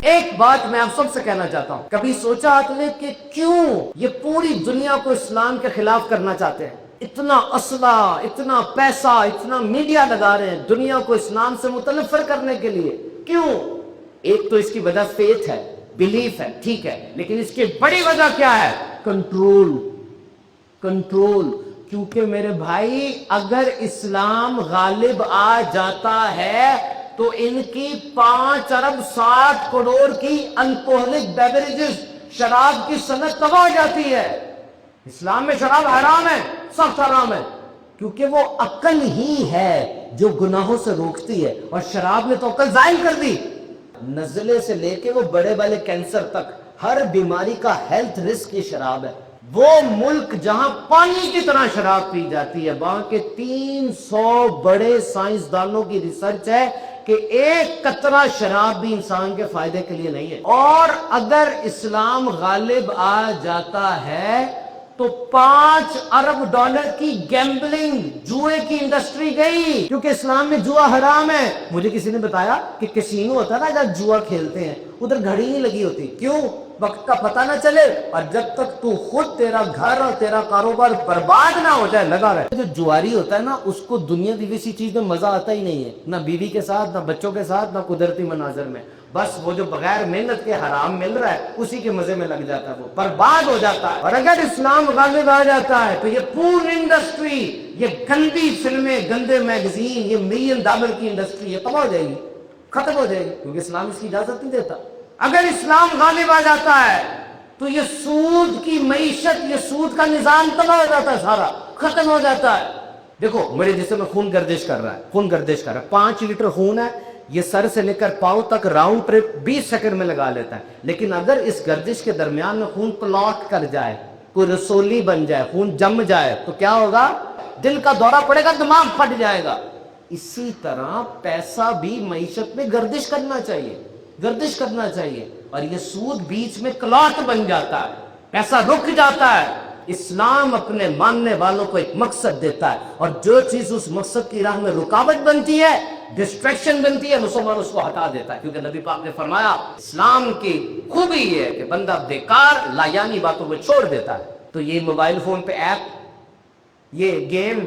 ایک بات میں آپ سب سے کہنا چاہتا ہوں، کبھی سوچا آپ نے کہ کیوں یہ پوری دنیا کو اسلام کے خلاف کرنا چاہتے ہیں؟ اتنا اسلحہ، اتنا پیسہ، اتنا میڈیا لگا رہے ہیں دنیا کو اسلام سے متنفر کرنے کے لیے، کیوں؟ ایک تو اس کی وجہ فیتھ ہے، بلیف ہے، ٹھیک ہے، لیکن اس کی بڑی وجہ کیا ہے؟ کنٹرول۔ کیونکہ میرے بھائی اگر اسلام غالب آ جاتا ہے تو ان کی 5 ارب 60 کروڑ کی الکوہلک بیوریجز، شراب کی صنعت تباہ ہو جاتی ہے۔ اسلام میں شراب حرام ہے، سخت حرام ہے، کیونکہ وہ عقل ہی ہے جو گناہوں سے روکتی ہے، اور شراب نے تو عقل زائل کر دی۔ نزلے سے لے کے وہ بڑے والے کینسر تک ہر بیماری کا ہیلتھ رسک یہ شراب ہے۔ وہ ملک جہاں پانی کی طرح شراب پی جاتی ہے، وہاں کے 300 بڑے سائنسدانوں کی ریسرچ ہے کہ ایک قطرہ شراب بھی انسان کے فائدے کے لیے نہیں ہے۔ اور اگر اسلام غالب آ جاتا ہے تو 5 ارب کی گیمبلنگ، جوئے کی انڈسٹری گئی، کیونکہ اسلام میں جوا حرام ہے۔ مجھے کسی نے بتایا کہ کسینو ہوتا ہے نا جب جوا کھیلتے ہیں، ادھر گھڑی نہیں لگی ہوتی، کیوں؟ وقت کا پتہ نہ چلے، اور جب تک تو خود، تیرا گھر اور تیرا کاروبار برباد نہ ہو جائے لگا رہے۔ جو جواری ہوتا ہے نا، اس کو دنیا کی کسی چیز میں مزہ آتا ہی نہیں ہے، نہ بیوی کے ساتھ، نہ بچوں کے ساتھ، نہ قدرتی مناظر میں، بس وہ جو بغیر محنت کے حرام مل رہا ہے اسی کے مزے میں لگ جاتا ہے، وہ برباد ہو جاتا ہے۔ اور اگر اسلام غالب آ جاتا ہے تو یہ پورن انڈسٹری، یہ گندی فلمیں، گندے میگزین، یہ $1 ملین کی انڈسٹری یہ تباہ ہو جائے گی، ختم ہو جائے گی، کیونکہ اسلام اس کی اجازت نہیں دیتا۔ اگر اسلام غالب آ جاتا ہے تو یہ سود کی معیشت، یہ سود کا نظام تباہ ہو جاتا ہے، سارا ختم ہو جاتا ہے۔ دیکھو میرے جسم میں خون گردش کر رہا ہے، 5 لیٹر خون ہے، یہ سر سے لے کر پاؤں تک راؤنڈ ٹرپ 20 سیکنڈ میں لگا لیتا ہے، لیکن اگر اس گردش کے درمیان میں خون کلاٹ کر جائے، کوئی رسولی بن جائے، خون جم جائے تو کیا ہوگا؟ دل کا دورہ پڑے گا، دماغ پھٹ جائے گا۔ اسی طرح پیسہ بھی معیشت میں گردش کرنا چاہیے، اور یہ سود بیچ میں کلاٹ بن جاتا ہے، پیسہ رک جاتا ہے۔ اسلام اپنے ماننے والوں کو ایک مقصد دیتا ہے، اور جو چیز اس مقصد کی راہ میں رکاوٹ بنتی ہے، ڈسٹریکشن بنتی ہے، مسلمان اس کو ہٹا دیتا ہے، کیونکہ نبی پاک نے فرمایا اسلام کی خوبی یہ ہے کہ بندہ بیکار لایانی باتوں کو چھوڑ دیتا ہے۔ تو یہ موبائل فون پہ ایپ، یہ گیم،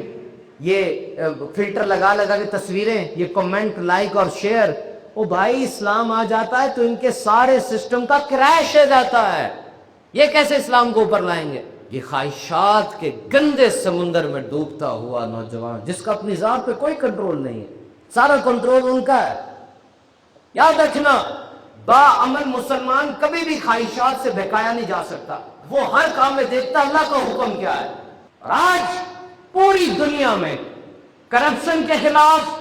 یہ فلٹر لگا کے تصویریں، یہ کمنٹ، لائک اور شیئر، او بھائی اسلام آ جاتا ہے تو ان کے سارے سسٹم کا کریش ہو جاتا ہے۔ یہ کیسے اسلام کو اوپر لائیں گے؟ یہ خواہشات کے گندے سمندر میں ڈوبتا ہوا نوجوان، جس کا اپنی ذات پہ کوئی کنٹرول نہیں ہے، سارا کنٹرول ان کا ہے۔ یاد رکھنا، باعمل مسلمان کبھی بھی خواہشات سے بہکایا نہیں جا سکتا، وہ ہر کام میں دیکھتا اللہ کا حکم کیا ہے۔ اور آج پوری دنیا میں کرپشن کے خلاف،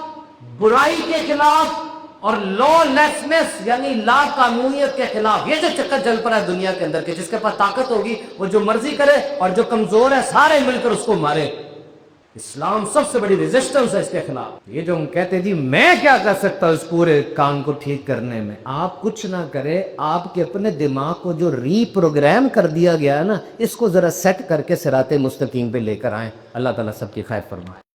برائی کے خلاف اور لا لیسنس یعنی لا قانونیت کے خلاف یہ جو چکر چل پڑا ہے دنیا کے اندر، کہ جس کے پاس طاقت ہوگی وہ جو مرضی کرے، اور جو کمزور ہے سارے مل کر اس کو مارے، اسلام سب سے بڑی ریزسٹنس ہے اس کے خلاف۔ یہ جو ہم کہتے جی میں کیا کر سکتا ہوں اس پورے کام کو ٹھیک کرنے میں، آپ کچھ نہ کرے، آپ کے اپنے دماغ کو جو ری پروگرام کر دیا گیا ہے نا، اس کو ذرا سیٹ کر کے صراط مستقیم پہ لے کر آئیں۔ اللہ تعالیٰ سب کی خیر فرمائے۔